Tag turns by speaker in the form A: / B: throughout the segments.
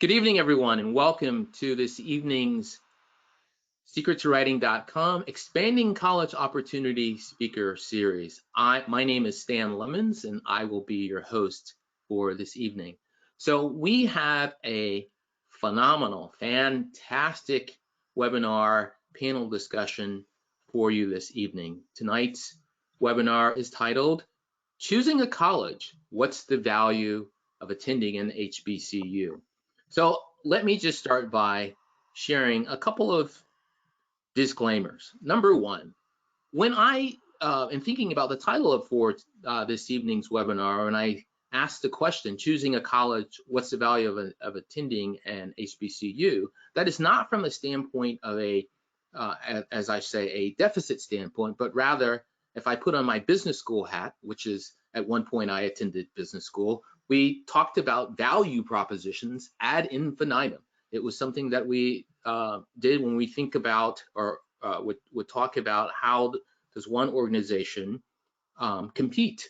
A: Good evening, everyone, and welcome to this evening's SecretToWriting.com Expanding College Opportunity Speaker Series. My name is Stan Lemons, and I will be your host for this evening. So we have a phenomenal, fantastic webinar panel discussion for you this evening. Tonight's webinar is titled, Choosing a College, What's the Value of Attending an HBCU? So let me just start by sharing a couple of disclaimers. Number one, when I am thinking about the title for this evening's webinar, and I asked the question, choosing a college, what's the value of attending an HBCU? That is not from the standpoint of as I say, a deficit standpoint, but rather if I put on my business school hat, which is at one point I attended business school, we talked about value propositions ad infinitum. It was something that we did when we think about or would talk about how does one organization compete.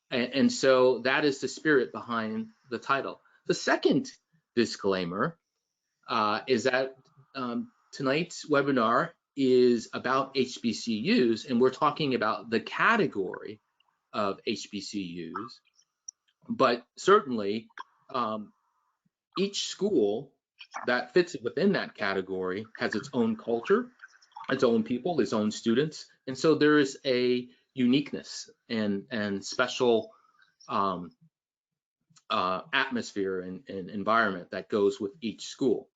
A: And so that is the spirit behind the title. The second disclaimer is that tonight's webinar is about HBCUs, and we're talking about the category of HBCUs, but certainly each school that fits within that category has its own culture, its own people, its own students, and so there is a uniqueness and special atmosphere and environment that goes with each school.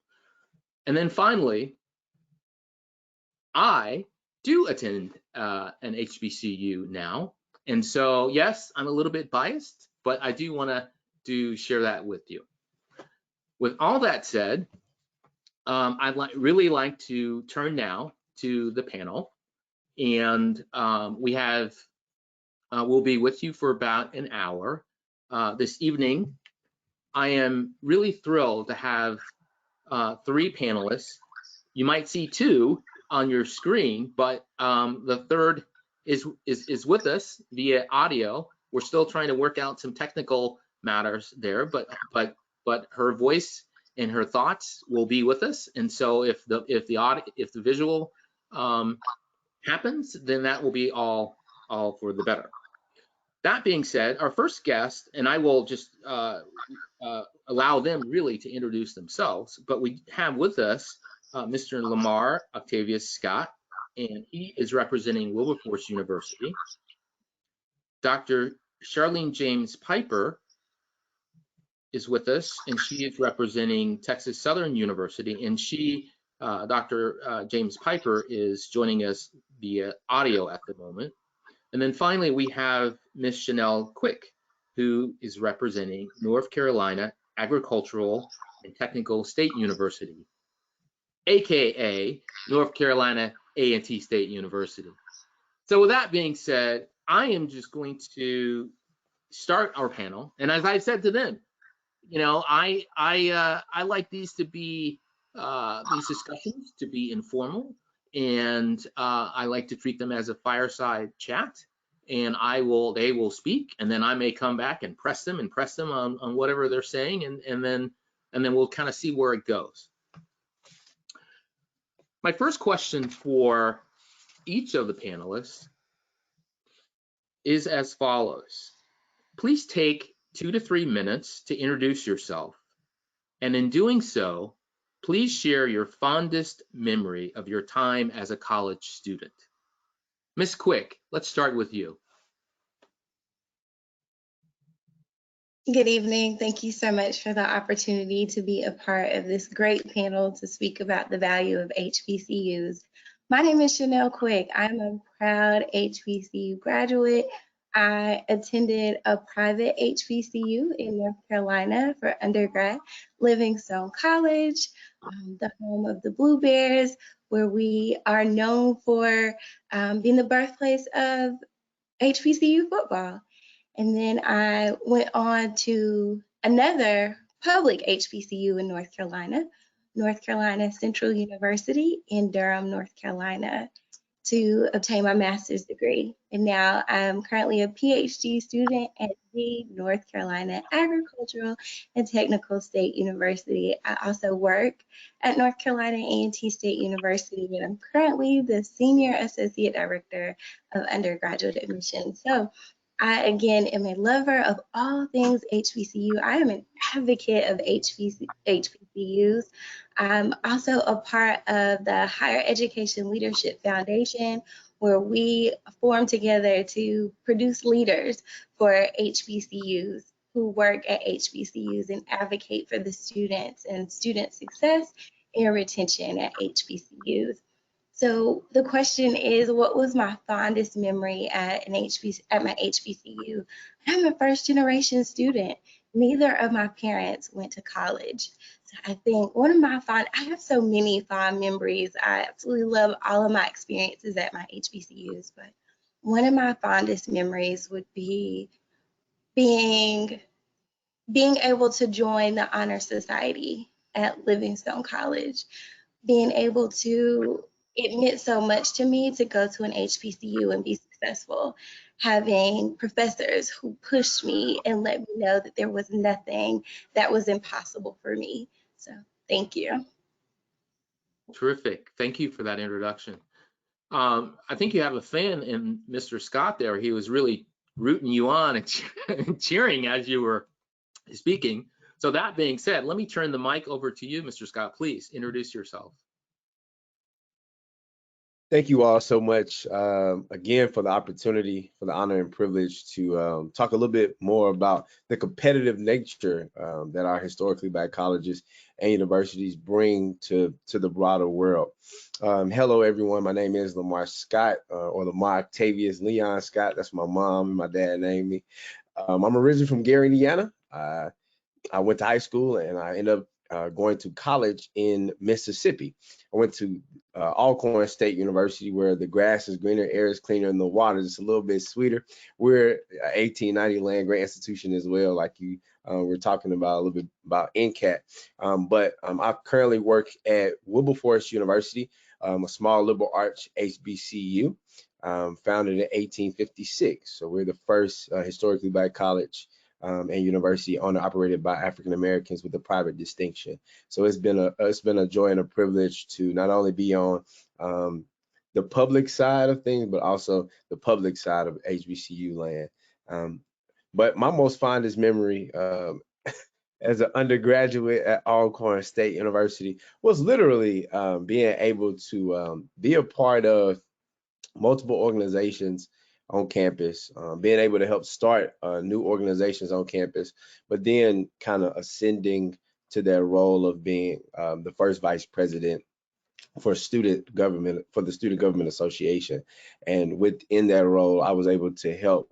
A: And then finally, I do attend an HBCU now, and so yes, I'm a little bit biased, but I do want to share that with you. With all that said, I'd really like to turn now to the panel, and we'll be with you for about an hour. This evening, I am really thrilled to have three panelists. You might see two on your screen, but the third is with us via audio. We're still trying to work out some technical matters there, but her voice and her thoughts will be with us. And so if the visual happens, then that will be all for the better. That being said, our first guest, and I will just allow them really to introduce themselves, but we have with us Mr. Lamar Octavius Scott, and he is representing Wilberforce University. Dr. Charlene James Piper is with us, and she is representing Texas Southern University, and Dr. James Piper is joining us via audio at the moment. And then finally, we have Ms. Chanel Quick, who is representing North Carolina Agricultural and Technical State University, AKA North Carolina A&T State University. So with that being said, I am just going to start our panel. And as I said to them, I like these to be these discussions to be informal, and I like to treat them as a fireside chat. And they will speak, and then I may come back and press them on whatever they're saying, and then we'll kind of see where it goes. My first question for each of the panelists is as follows. Please take 2 to 3 minutes to introduce yourself, and in doing so, please share your fondest memory of your time as a college student. Ms. Quick, let's start with you.
B: Good evening. Thank you so much for the opportunity to be a part of this great panel to speak about the value of HBCUs. My name is Chanel Quick. I'm a proud HBCU graduate. I attended a private HBCU in North Carolina for undergrad, Livingstone College, the home of the Blue Bears, where we are known for being the birthplace of HBCU football. And then I went on to another public HBCU in North Carolina Central University in Durham, North Carolina. to obtain my master's degree. And now I'm currently a PhD student at the North Carolina Agricultural and Technical State University. I also work at North Carolina A&T State University, and I'm currently the Senior Associate Director of Undergraduate Admissions. So I, again, am a lover of all things HBCU. I am an advocate of HBCUs. I'm also a part of the Higher Education Leadership Foundation, where we form together to produce leaders for HBCUs who work at HBCUs and advocate for the students and student success and retention at HBCUs. So the question is, what was my fondest memory at my HBCU? I'm a first generation student. Neither of my parents went to college. So I think I have so many fond memories. I absolutely love all of my experiences at my HBCUs, but one of my fondest memories would be being able to join the honor society at Livingstone College, being able to, it meant so much to me to go to an HBCU and be successful, having professors who pushed me and let me know that there was nothing that was impossible for me. So thank you.
A: Terrific. Thank you for that introduction. I think you have a fan in Mr. Scott there. He was really rooting you on and cheering as you were speaking. So that being said, let me turn the mic over to you, Mr. Scott. Please introduce yourself.
C: Thank you all so much again for the opportunity, for the honor and privilege to talk a little bit more about the competitive nature that our historically black colleges and universities bring to the broader world. Hello, everyone. My name is Lamar Scott, or Lamar Octavius Leon Scott. That's my mom and my dad named me. I'm originally from Gary, Indiana. I went to high school and I ended up going to college in Mississippi. I went to Alcorn State University, where the grass is greener, air is cleaner, and the water is a little bit sweeter. We're an 1890 land grant institution as well, like you were talking about a little bit about NCAT. But I currently work at Wilberforce University, a small liberal arts HBCU, founded in 1856. So we're the first historically black college and university owned and operated by African Americans with a private distinction. So it's been a joy and a privilege to not only be on the public side of things, but also the public side of HBCU land. But my most fondest memory as an undergraduate at Alcorn State University was literally being able to be a part of multiple organizations on campus, being able to help start new organizations on campus, but then kind of ascending to that role of being the first vice president for the Student Government Association. And within that role, I was able to help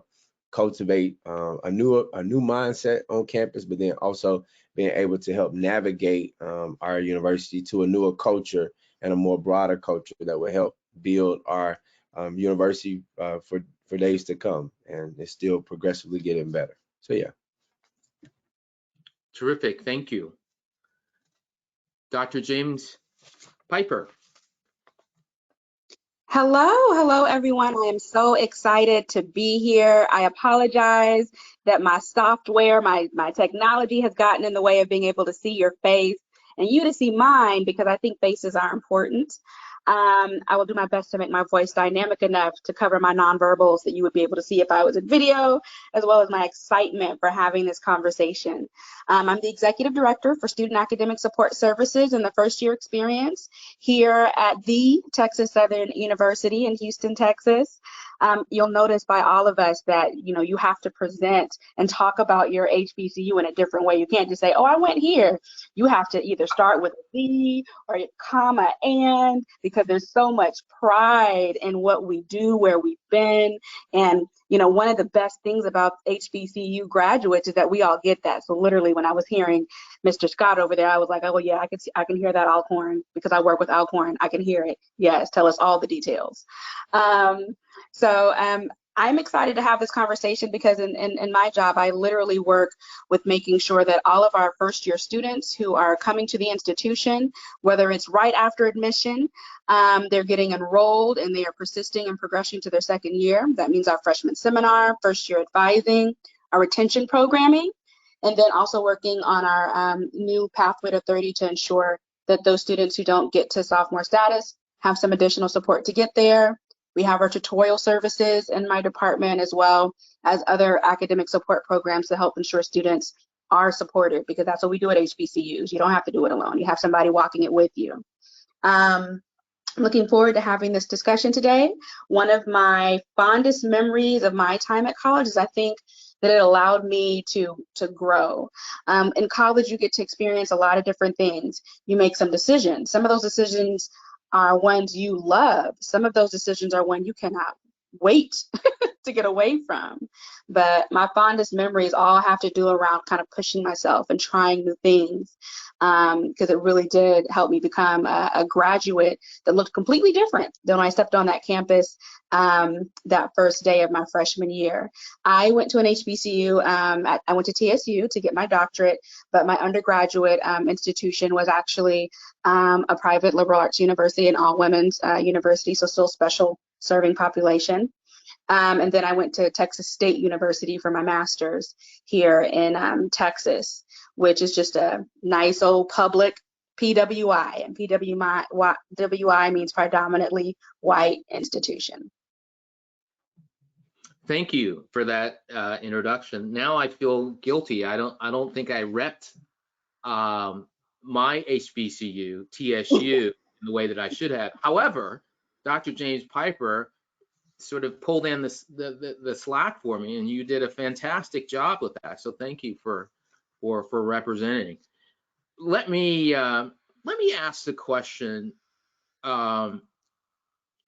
C: cultivate a new mindset on campus, but then also being able to help navigate our university to a newer culture and a more broader culture that will help build our university for days to come, and it's still progressively getting better. So yeah.
A: Terrific. Thank you. Dr. James Piper.
D: Hello, everyone. I am so excited to be here. I apologize that my software, my technology has gotten in the way of being able to see your face and you to see mine, because I think faces are important. I will do my best to make my voice dynamic enough to cover my nonverbals that you would be able to see if I was in video, as well as my excitement for having this conversation. I'm the Executive Director for Student Academic Support Services in the first year experience here at the Texas Southern University in Houston, Texas. You'll notice by all of us that, you have to present and talk about your HBCU in a different way. You can't just say, oh, I went here. You have to either start with a the or a comma and, because there's so much pride in what we do, where we've been. And, one of the best things about HBCU graduates is that we all get that. So literally when I was hearing Mr. Scott over there, I was like, oh yeah, I can hear that Alcorn, because I work with Alcorn. I can hear it. Yes, tell us all the details. I'm excited to have this conversation because in my job, I literally work with making sure that all of our first year students who are coming to the institution, whether it's right after admission, they're getting enrolled and they are persisting and progressing to their second year. That means our freshman seminar, first year advising, our retention programming, and then also working on our new pathway to 30 to ensure that those students who don't get to sophomore status have some additional support to get there. We have our tutorial services in my department, as well as other academic support programs to help ensure students are supported, because that's what we do at HBCUs. You don't have to do it alone. You have somebody walking it with you. Looking forward to having this discussion today. One of my fondest memories of my time at college is I think that it allowed me to grow. In college, you get to experience a lot of different things. You make some decisions. Some of those decisions are ones you love. Some of those decisions are one you cannot wait to get away from. But my fondest memories all have to do around kind of pushing myself and trying new things, because it really did help me become a graduate that looked completely different than when I stepped on that campus that first day of my freshman year. I went to an HBCU. I went to TSU to get my doctorate, but my undergraduate institution was actually a private liberal arts university, an all-women's university, so still special serving population. And then I went to Texas State University for my master's here in Texas, which is just a nice old public PWI, and PWI means predominantly white institution.
A: Thank you for that introduction. Now I feel guilty. I don't think I repped my HBCU, TSU, in the way that I should have. However, Dr. James Piper sort of pulled in the slack for me, and you did a fantastic job with that. So thank you for representing. Let me ask the question.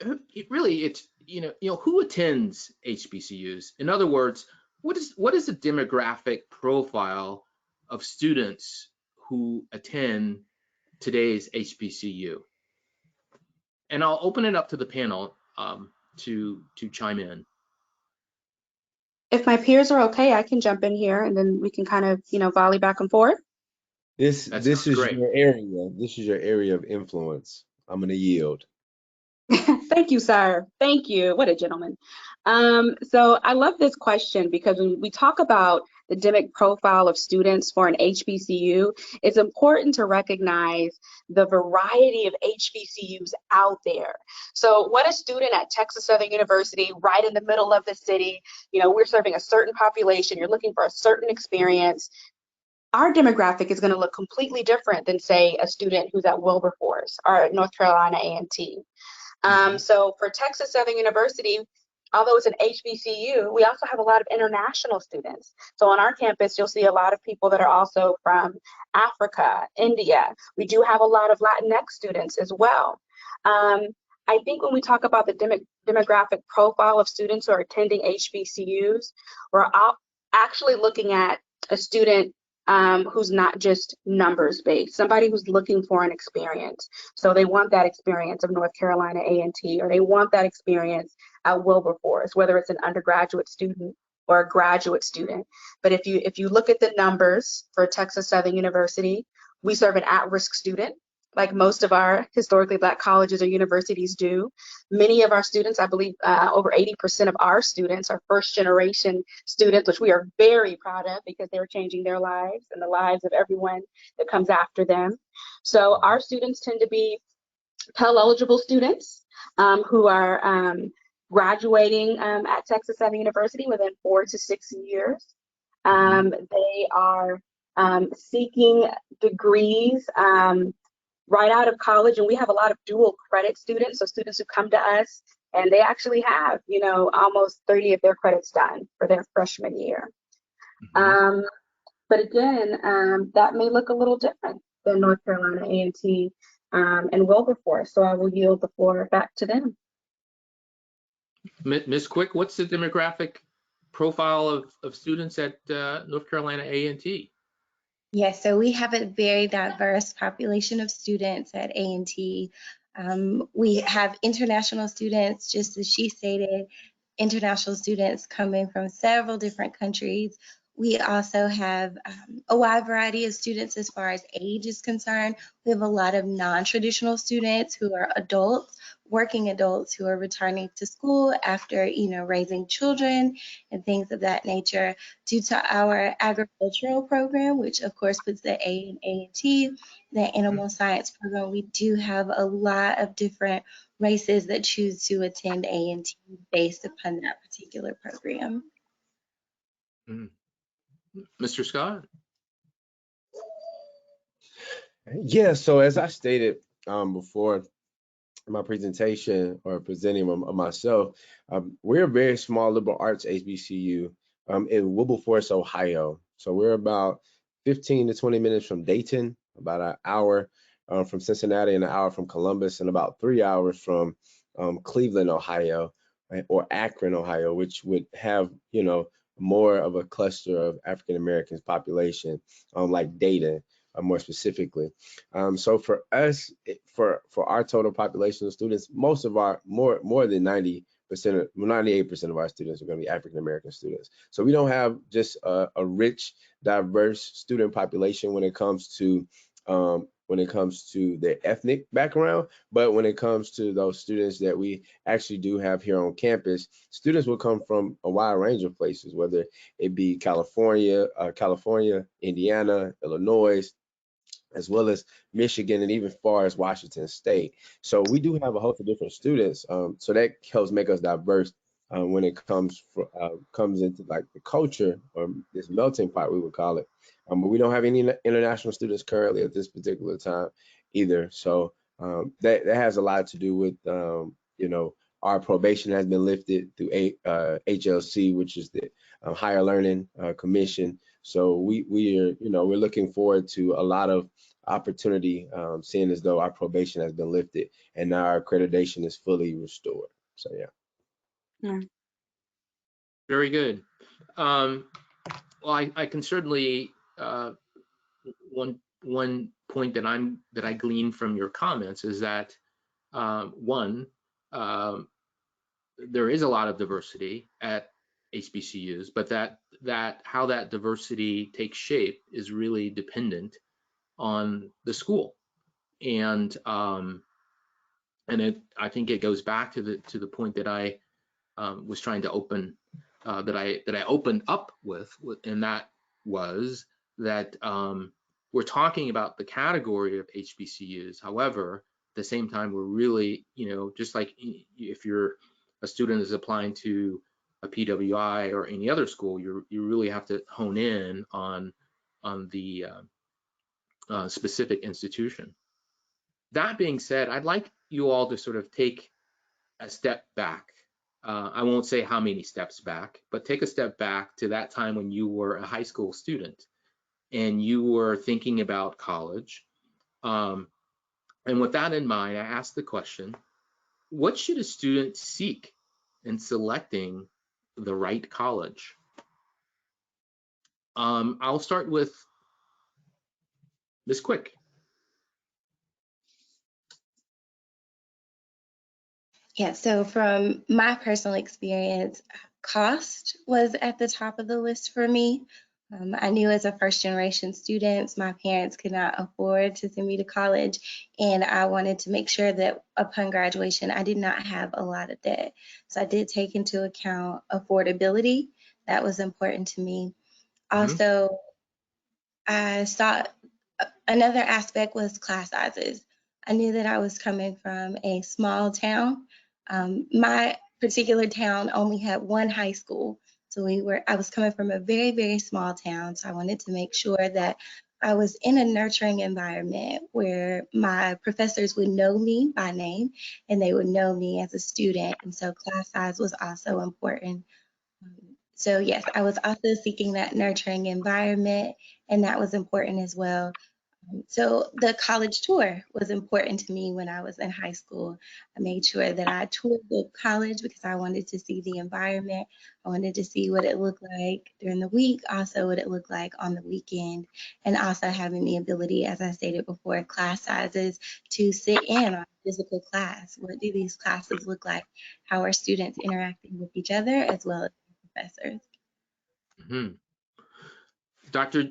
A: It's who attends HBCUs? In other words, what is the demographic profile of students who attend today's HBCU? And I'll open it up to the panel to chime in.
D: If my peers are okay, I can jump in here and then we can kind of, volley back and forth.
C: This is
A: great.
C: your area. This is your area of influence. I'm going to yield.
D: Thank you, sir. Thank you. What a gentleman. So I love this question because when we talk about the demic profile of students for an HBCU, it's important to recognize the variety of HBCUs out there. So what a student at Texas Southern University, right in the middle of the city, we're serving a certain population, you're looking for a certain experience. Our demographic is going to look completely different than, say, a student who's at Wilberforce or at North Carolina A&T. So for Texas Southern University, although it's an HBCU, we also have a lot of international students. So on our campus, you'll see a lot of people that are also from Africa, India. We do have a lot of Latinx students as well. I think when we talk about the demographic profile of students who are attending HBCUs, we're actually looking at a student who's not just numbers based, somebody who's looking for an experience. So they want that experience of North Carolina A&T, or they want that experience at Wilberforce, whether it's an undergraduate student or a graduate student. But if you look at the numbers for Texas Southern University, we serve an at-risk student, like most of our historically Black colleges or universities do. Many of our students, I believe over 80% of our students are first generation students, which we are very proud of because they're changing their lives and the lives of everyone that comes after them. So our students tend to be Pell eligible students who are graduating at Texas Southern University within 4 to 6 years. They are seeking degrees right out of college, and we have a lot of dual credit students, so students who come to us and they actually have, almost 30 of their credits done for their freshman year. But again, that may look a little different than North Carolina A&T and Wilberforce, so I will yield the floor back to them.
A: Ms. Quick, what's the demographic profile of students at North Carolina A&T?
B: Yes, so we have a very diverse population of students at A&T. We have international students, just as she stated, international students coming from several different countries. We also have a wide variety of students as far as age is concerned. We have a lot of non-traditional students who are adults, working adults who are returning to school after, raising children and things of that nature. Due to our agricultural program, which of course puts the A in A&T, the animal science program, we do have a lot of different races that choose to attend A&T based upon that particular program.
A: Mm. Mr. Scott?
C: Yeah, so as I stated before in my presentation or presenting of myself, we're a very small liberal arts HBCU in Wilberforce, Ohio. So we're about 15 to 20 minutes from Dayton, about an hour from Cincinnati, and an hour from Columbus, and about 3 hours from Cleveland, Ohio, or Akron, Ohio, which would have, more of a cluster of African Americans population, like Dayton, more specifically. So for us, for our total population of students, most of our more than 90%, 98% of our students are going to be African American students. So we don't have just a rich, diverse student population when it comes to their ethnic background, but when it comes to those students that we actually do have here on campus, students will come from a wide range of places, whether it be California, Indiana, Illinois, as well as Michigan, and even far as Washington State. So we do have a host of different students. So that helps make us diverse when it comes into like the culture, or this melting pot, we would call it. But we don't have any international students currently at this particular time either. So that has a lot to do with our probation has been lifted through HLC, which is the Higher Learning Commission. So we're looking forward to a lot of opportunity, seeing as though our probation has been lifted and now our accreditation is fully restored. So yeah.
A: Very good. Well, I can certainly one point that I gleaned from your comments is that one, there is a lot of diversity at HBCUs, but that how that diversity takes shape is really dependent on the school, and I think it goes back to the point that I was trying to open that I opened up with, and that was that we're talking about the category of HBCUs. However, at the same time, we're really, just like if you're a student is applying to a PWI or any other school, you really have to hone in on the specific institution. That being said, I'd like you all to sort of take a step back. I won't say how many steps back, but take a step back to that time when you were a high school student and you were thinking about college. And with that in mind, I asked the question, what should a student seek in selecting the right college? I'll start with Ms. Quick.
B: Yeah, so from my personal experience, cost was at the top of the list for me. I knew as a first generation student, my parents could not afford to send me to college, and I wanted to make sure that upon graduation, I did not have a lot of debt. So I did take into account affordability. That was important to me. Also, I saw another aspect was class sizes. I knew that I was coming from a small town. My particular town only had one high school. So I was coming from a very, very small town. So I wanted to make sure that I was in a nurturing environment where my professors would know me by name and they would know me as a student. And so class size was also important. So yes, I was also seeking that nurturing environment, and that was important as well. So the college tour was important to me when I was in high school. I made sure that I toured the college because I wanted to see the environment. I wanted to see what it looked like during the week, also what it looked like on the weekend, and also having the ability, as I stated before, class sizes to sit in on physical class. What do these classes look like? How are students interacting with each other as well as professors?
A: Mhm. Dr.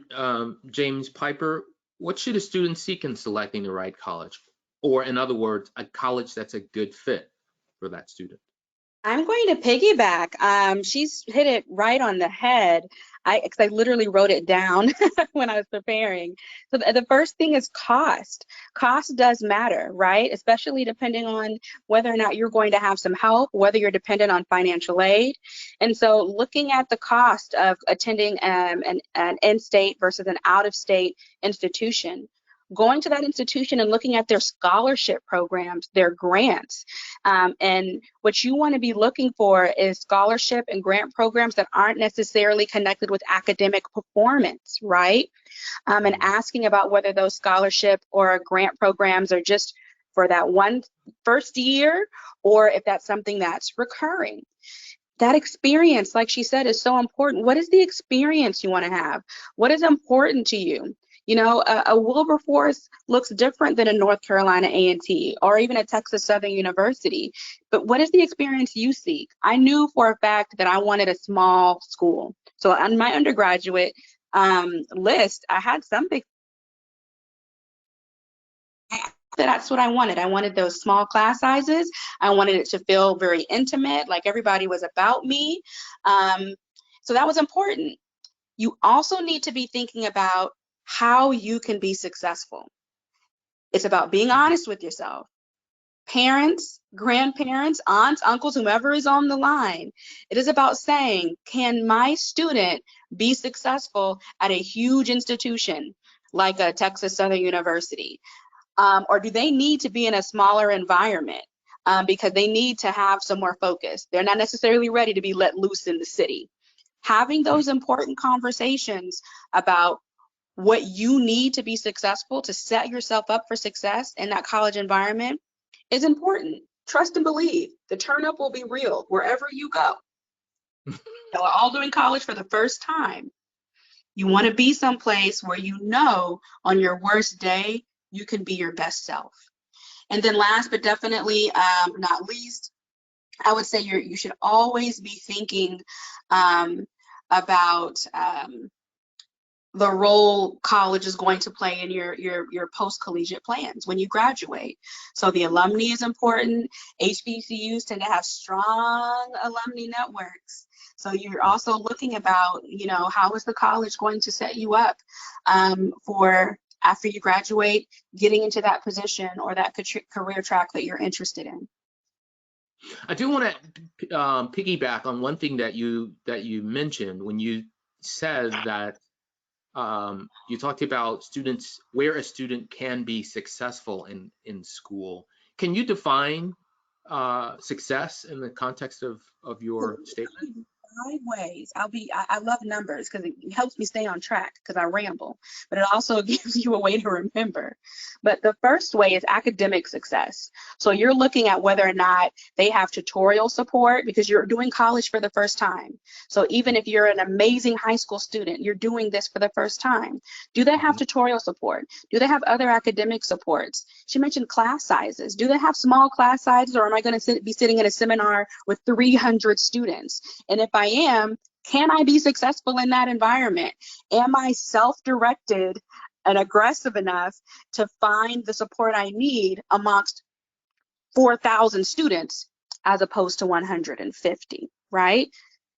A: James Piper, what should a student seek in selecting the right college? Or in other words, a college that's a good fit for that student?
D: I'm going to piggyback. She's hit it right on the head. Because I literally wrote it down when I was preparing. So the first thing is cost. Cost does matter, right? Especially depending on whether or not you're going to have some help, whether you're dependent on financial aid. And so looking at the cost of attending an in-state versus an out-of-state institution, going to that institution and looking at their scholarship programs, their grants. And what you want to be looking for is scholarship and grant programs that aren't necessarily connected with academic performance, right? And asking about whether those scholarship or grant programs are just for that one first year, or if that's something that's recurring. That experience, like she said, is so important. What is the experience you want to have? What is important to you? You know, a Wilberforce looks different than a North Carolina A&T or even a Texas Southern University. But what is the experience you seek? I knew for a fact that I wanted a small school. So on my undergraduate list, I had something that's what I wanted. I wanted those small class sizes. I wanted it to feel very intimate, like everybody was about me. So that was important. You also need to be thinking about how you can be successful. It's about being honest with yourself. Parents, grandparents, aunts, uncles, whomever is on the line. It is about saying, can my student be successful at a huge institution like a Texas Southern University? Or do they need to be in a smaller environment because they need to have some more focus? They're not necessarily ready to be let loose in the city. Having those important conversations about what you need to be successful, to set yourself up for success in that college environment is important. Trust and believe. The turn up will be real wherever you go. We're all doing college for the first time. You want to be someplace where you know on your worst day, you can be your best self. And then last but definitely not least, I would say you should always be thinking about the role college is going to play in your post-collegiate plans when you graduate. So the alumni is important. HBCUs tend to have strong alumni networks. So you're also looking about, you know, how is the college going to set you up for after you graduate, getting into that position or that career track that you're interested in.
A: I do want to piggyback on one thing that you mentioned when you said that you talked about students, where a student can be successful in school. Can you define success in the context of your statement?
D: 5 ways. I love numbers because it helps me stay on track because I ramble, but it also gives you a way to remember. But the first way is academic success. So you're looking at whether or not they have tutorial support because you're doing college for the first time. So even if you're an amazing high school student, you're doing this for the first time. Do they have tutorial support? Do they have other academic supports? She mentioned class sizes. Do they have small class sizes, or am I going to be sitting in a seminar with 300 students? And if I am, can I be successful in that environment? Am I self-directed and aggressive enough to find the support I need amongst 4,000 students as opposed to 150, right?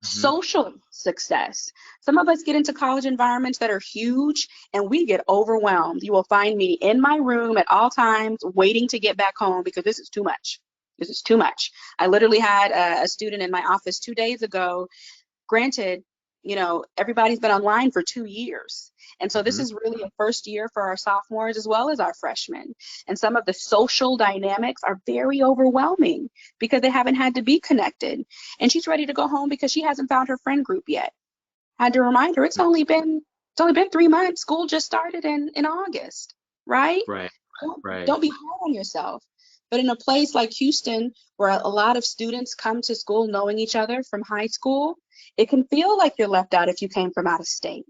D: Social success. Some of us get into college environments that are huge and we get overwhelmed. You will find me in my room at all times waiting to get back home because this is too much. This is too much. I literally had a student in my office 2 days ago. Granted, you know, everybody's been online for 2 years. And so this is really a first year for our sophomores as well as our freshmen. And some of the social dynamics are very overwhelming because they haven't had to be connected. And she's ready to go home because she hasn't found her friend group yet. I had to remind her it's only been 3 months. School just started in August. right?
A: Right. Right.
D: Don't be hard on yourself. But in a place like Houston, where a lot of students come to school knowing each other from high school, it can feel like you're left out if you came from out of state.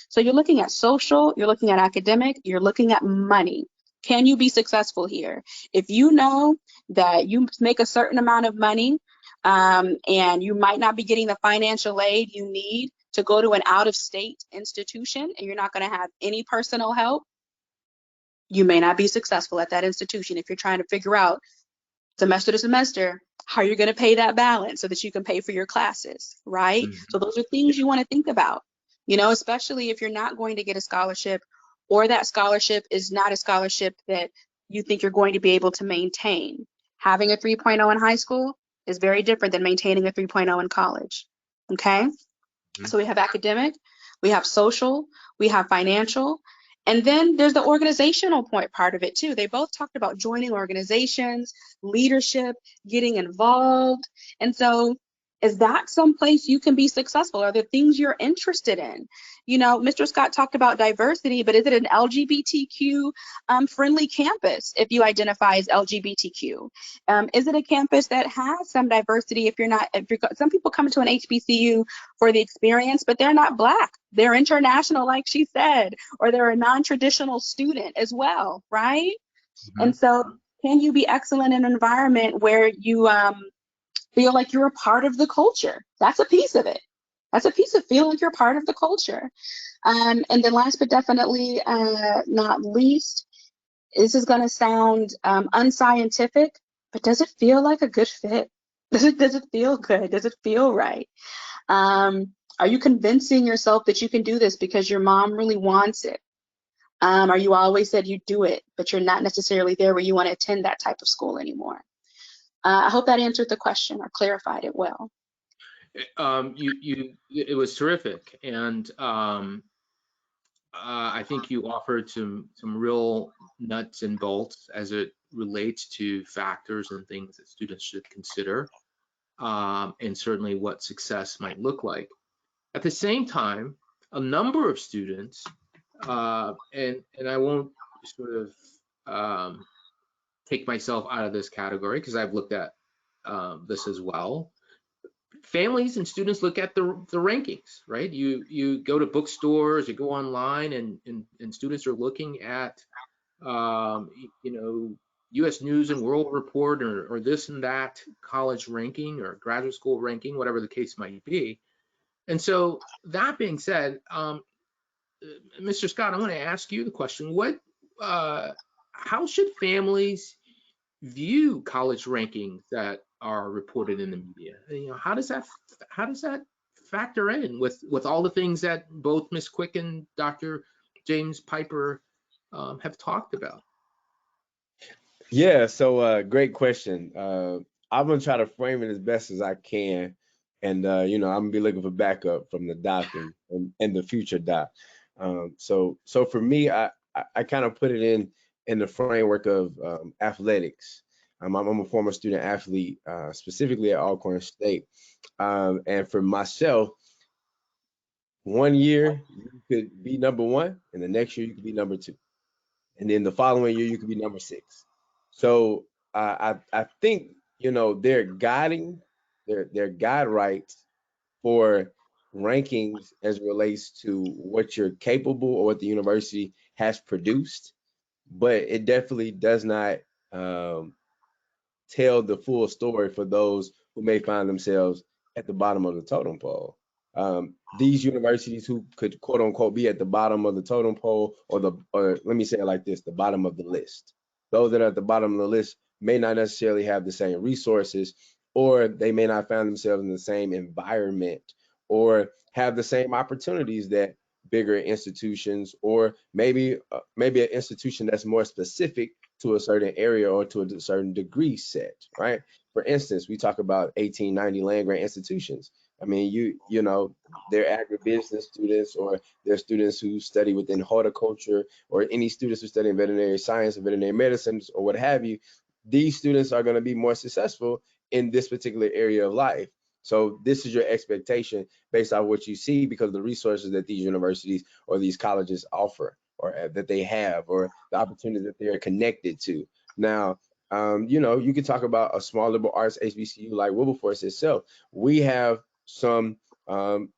D: So you're looking at social, you're looking at academic, you're looking at money. Can you be successful here? If you know that you make a certain amount of money, and you might not be getting the financial aid you need to go to an out-of-state institution, and you're not going to have any personal help, you may not be successful at that institution if you're trying to figure out semester to semester how you're going to pay that balance so that you can pay for your classes, right?
A: Mhm.
D: So those are things you want to think about, you know, especially if you're not going to get a scholarship, or that scholarship is not a scholarship that you think you're going to be able to maintain. Having a 3.0 in high school is very different than maintaining a 3.0 in college. Okay.
A: Mhm.
D: So we have academic, we have social, we have financial, and then there's the organizational part of it too. They both talked about joining organizations, leadership, getting involved. And so is that someplace you can be successful? Are there things you're interested in? You know, Mr. Scott talked about diversity, but is it an LGBTQ friendly campus if you identify as LGBTQ? Is it a campus that has some diversity if you're not, some people come to an HBCU for the experience, but they're not Black. They're international, like she said, or they're a non-traditional student as well, right?
A: Mhm.
D: And so can you be excellent in an environment where you feel like you're a part of the culture? That's a piece of it. That's a piece of feeling like you're part of the culture. And then last but definitely not least, this is going to sound unscientific, but does it feel like a good fit? Does it feel good? Does it feel right? Are you convincing yourself that you can do this because your mom really wants it? Or you always said you do it, but you're not necessarily there where you want to attend that type of school anymore? I hope that answered the question or clarified it well.
A: It was terrific, and I think you offered some real nuts and bolts as it relates to factors and things that students should consider, and certainly what success might look like. At the same time, a number of students, and I won't sort of take myself out of this category because I've looked at this as well. Families and students look at the rankings, right? You go to bookstores, you go online, and students are looking at you know, U.S. News and World Report or this and that college ranking or graduate school ranking, whatever the case might be. And so that being said, Mr. Scott, I want to ask you the question: how should families view college rankings that are reported in the media? You know, how does that factor in with all the things that both Ms. Quick and Dr. James Piper have talked about?
C: Yeah, so great question. I'm gonna try to frame it as best as I can, and you know, I'm gonna be looking for backup from the doc and the future doc. So for me, I kind of put it in the framework of athletics. I'm a former student athlete, specifically at Alcorn State, and for myself, one year you could be number one, and the next year you could be number two, and then the following year you could be number six. So I think, you know, they're guiding their guide rights for rankings as it relates to what you're capable or what the university has produced, but it definitely does not um, tell the full story for those who may find themselves at the bottom of the totem pole. These universities who could quote unquote be at the bottom of the totem pole, or let me say it like this, the bottom of the list. Those that are at the bottom of the list may not necessarily have the same resources, or they may not find themselves in the same environment, or have the same opportunities that bigger institutions, or maybe an institution that's more specific to a certain area or to a certain degree set, right? For instance, we talk about 1890 land grant institutions. I mean, you know, they're agribusiness students, or they're students who study within horticulture, or any students who study in veterinary science or veterinary medicine or what have you. These students are going to be more successful in this particular area of life. So this is your expectation based on what you see because of the resources that these universities or these colleges offer. or that they have, or the opportunities that they're connected to. Now, you know, you can talk about a small liberal arts HBCU like Wilberforce itself. We have some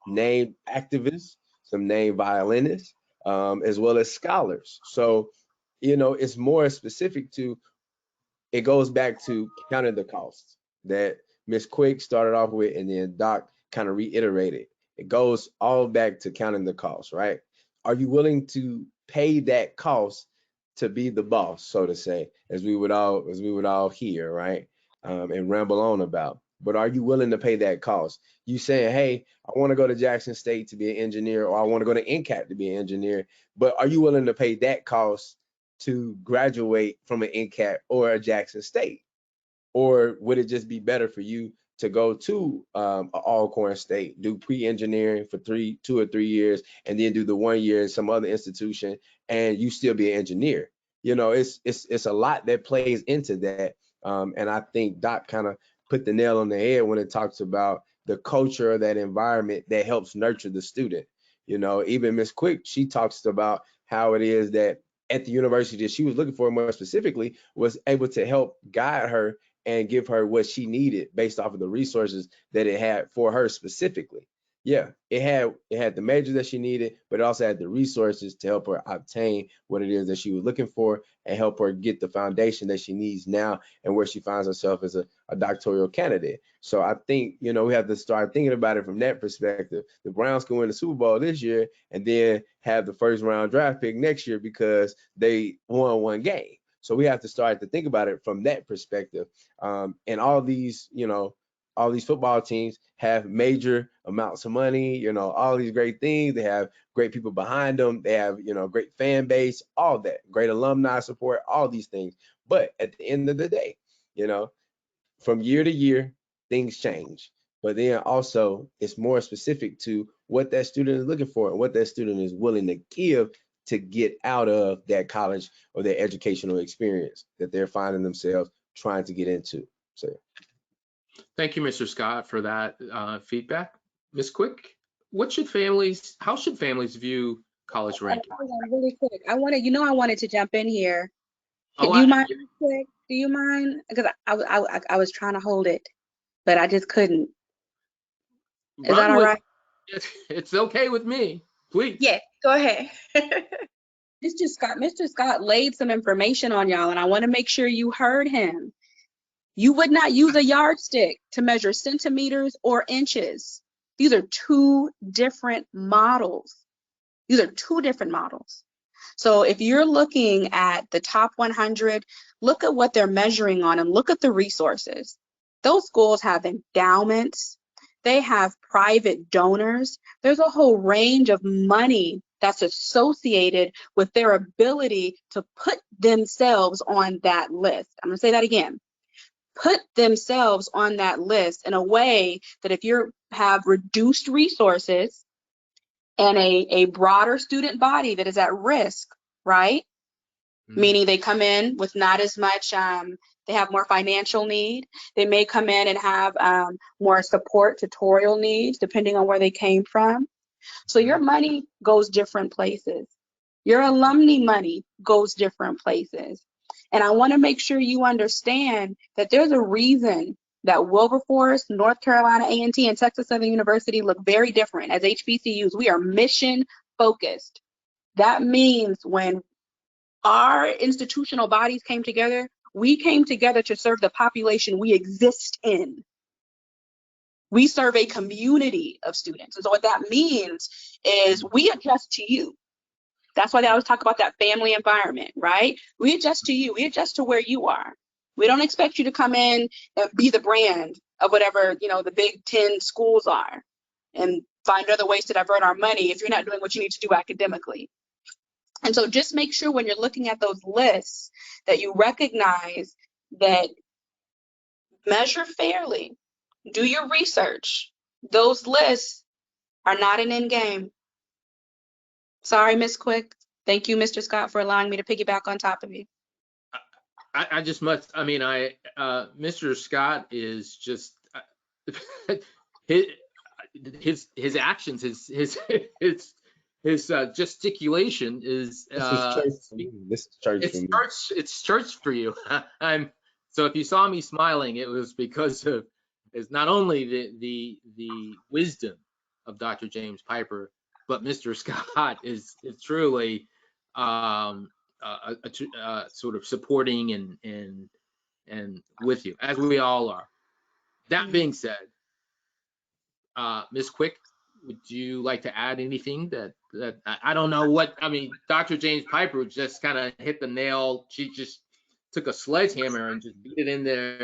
C: named activists, some named violinists, as well as scholars. So, you know, it's more specific to, it goes back to counting the costs that Ms. Quick started off with, and then Doc kind of reiterated. It goes all back to counting the costs, right? Are you willing to pay that cost to be the boss, so to say, as we would all hear, right? And ramble on about. But are you willing to pay that cost? You saying, hey, I want to go to Jackson State to be an engineer, or I want to go to NCAT to be an engineer, but are you willing to pay that cost to graduate from an NCAT or a Jackson State? Or would it just be better for you to go to an Alcorn State, do pre-engineering for 2 or 3 years, and then do the 1 year in some other institution, and you still be an engineer? You know, it's a lot that plays into that. And I think Doc kind of put the nail on the head when it talks about the culture of that environment that helps nurture the student. You know, even Ms. Quick, she talks about how it is that at the university that she was looking for, more specifically, was able to help guide her and give her what she needed based off of the resources that it had for her specifically. Yeah, it had the majors that she needed, but it also had the resources to help her obtain what it is that she was looking for, and help her get the foundation that she needs now, and where she finds herself as a doctoral candidate. So I think, you know, we have to start thinking about it from that perspective. The Browns can win the Super Bowl this year and then have the first round draft pick next year because they won one game. So we have to start to think about it from that perspective. And all these, you know, all these football teams have major amounts of money, you know, all these great things. They have great people behind them. They have, you know, great fan base, all that, great alumni support, all these things. But at the end of the day, you know, from year to year, things change. But then also, it's more specific to what that student is looking for and what that student is willing to give to get out of that college or their educational experience that they're finding themselves trying to get into. So
A: Thank you, Mr. Scott, for that feedback. Ms. Quick, how should families view college ranking?
D: Hold on, really quick. I wanted to jump in here.
A: Oh,
D: Do you mind, quick? Do you mind? Because I was trying to hold it, but I just couldn't. Is that all right?
A: It's okay with me. Please.
B: Yes, go ahead.
D: Mr. Scott laid some information on y'all, and I want to make sure you heard him. You would not use a yardstick to measure centimeters or inches. These are two different models. So if you're looking at the top 100, look at what they're measuring on and look at the resources. Those schools have endowments. They have private donors. There's a whole range of money that's associated with their ability to put themselves on that list. I'm going to say that again. Put themselves on that list in a way that if you have reduced resources and a broader student body that is at risk, right? Mm-hmm. Meaning they come in with not as much, they have more financial need. They may come in and have more support, tutorial needs, depending on where they came from. So your money goes different places. Your alumni money goes different places. And I want to make sure you understand that there's a reason that Wilberforce, North Carolina A&T, and Texas Southern University look very different as HBCUs. We are mission focused. That means when our institutional bodies came together, we came together to serve the population we exist in. We serve a community of students. And so what that means is we adjust to you. That's why they always talk about that family environment, right? We adjust to you. We adjust to where you are. We don't expect you to come in and be the brand of whatever, you know, the Big 10 schools are and find other ways to divert our money if you're not doing what you need to do academically. And so just make sure when you're looking at those lists that you recognize that measure fairly, do your research. Those lists are not an end game. Sorry, Ms. Quick. Thank you, Mr. Scott, for allowing me to piggyback on top of you.
A: I just must, I mean, Mr. Scott is just, his actions, his his gesticulation is
C: This is church for me. This is church for me.
A: it's church for you. So if you saw me smiling, it was because of it's not only the wisdom of Dr. James Piper, but Mr. Scott is truly sort of supporting and with you, as we all are. That being said, Ms. Quick, would you like to add anything that I don't know what, I mean, Dr. James Piper just kind of hit the nail. She just took a sledgehammer and just beat it in there,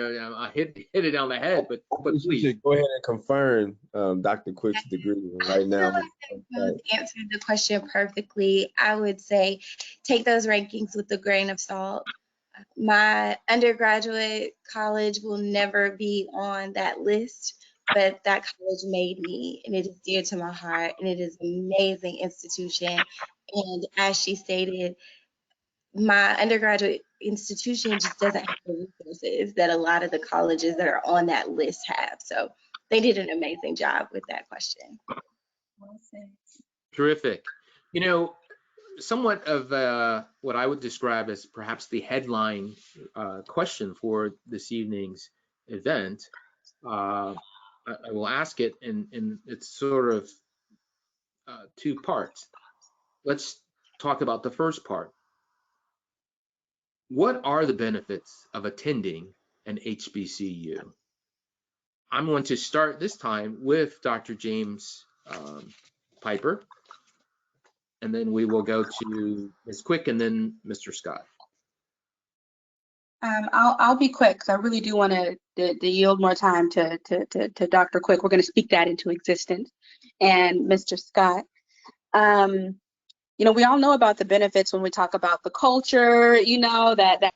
A: hit it on the head, but
C: You
A: please.
C: should go ahead and confirm Dr. Quick's degree right now.
B: I feel like they both answered the question perfectly. I would say take those rankings with a grain of salt. My undergraduate college will never be on that list, but that college made me, and it is dear to my heart, and it is an amazing institution. And as she stated, my undergraduate institution just doesn't have the resources that a lot of the colleges that are on that list have. So they did an amazing job with that question.
A: Terrific. You know, somewhat of what I would describe as perhaps the headline question for this evening's event. I will ask it, and it's sort of two parts. Let's talk about the first part. What are the benefits of attending an HBCU? I'm going to start this time with Dr. James Piper, and then we will go to Ms. Quick and then Mr. Scott.
D: I'll be quick because I really do want to yield more time to Dr. Quick. We're going to speak that into existence. And Mr. Scott, you know, we all know about the benefits when we talk about the culture, you know, that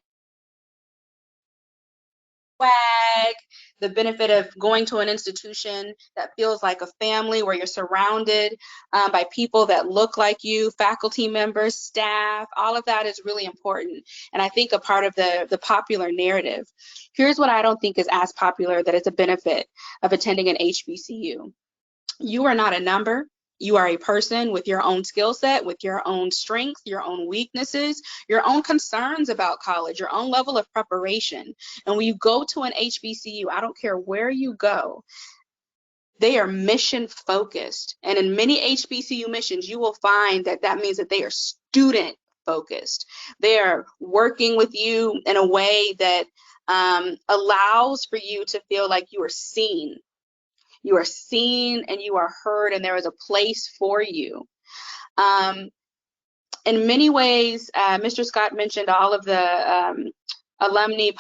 D: swag, the benefit of going to an institution that feels like a family where you're surrounded by people that look like you, faculty members, staff, all of that is really important. And I think a part of the popular narrative. Here's what I don't think is as popular that is a benefit of attending an HBCU. You are not a number. You are a person with your own skill set, with your own strengths, your own weaknesses, your own concerns about college, your own level of preparation. And when you go to an HBCU, I don't care where you go, they are mission focused. And in many HBCU missions, you will find that that means that they are student focused. They are working with you in a way that allows for you to feel like you are seen. You are seen and you are heard, and there is a place for you. In many ways, Mr. Scott mentioned all of the alumni,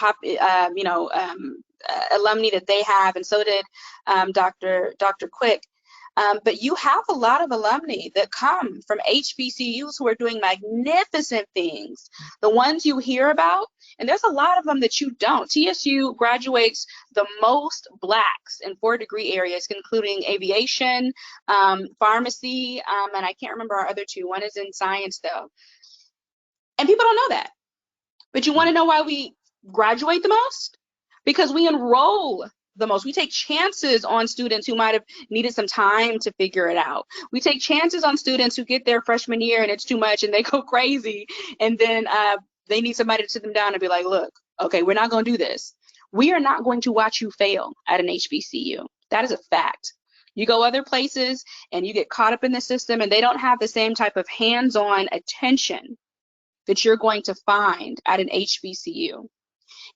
D: alumni that they have, and so did Dr. Quick. But you have a lot of alumni that come from HBCUs who are doing magnificent things. The ones you hear about, and there's a lot of them that you don't. TSU graduates the most Blacks in 4-degree areas, including aviation, pharmacy, and I can't remember our other two. One is in science, though. And people don't know that. But you want to know why we graduate the most? Because we enroll the most. We take chances on students who might have needed some time to figure it out. We take chances on students who get their freshman year and it's too much and they go crazy, and then they need somebody to sit them down and be like, look, okay, we're not going to do this. We are not going to watch you fail at an HBCU. That is a fact. You go other places and you get caught up in the system, and they don't have the same type of hands-on attention that you're going to find at an HBCU.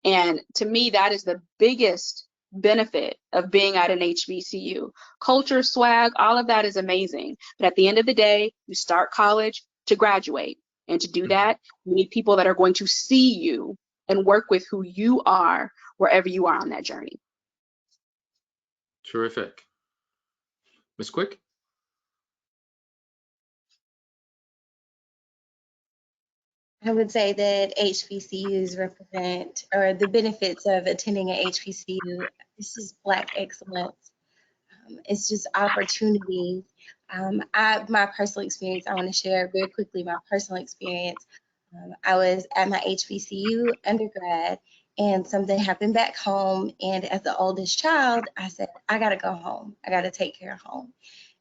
D: And to me, that is the biggest benefit of being at an HBCU. Culture, swag, all of that is amazing. But at the end of the day, you start college to graduate. And to do that, you need people that are going to see you and work with who you are wherever you are on that journey.
A: Terrific. Ms. Quick?
B: I would say that HBCUs represent, or the benefits of attending an HBCU, this is Black excellence. It's just opportunity. My personal experience, I want to share very quickly my personal experience. I was at my HBCU undergrad, and something happened back home. And as the oldest child, I said, I got to go home. I got to take care of home.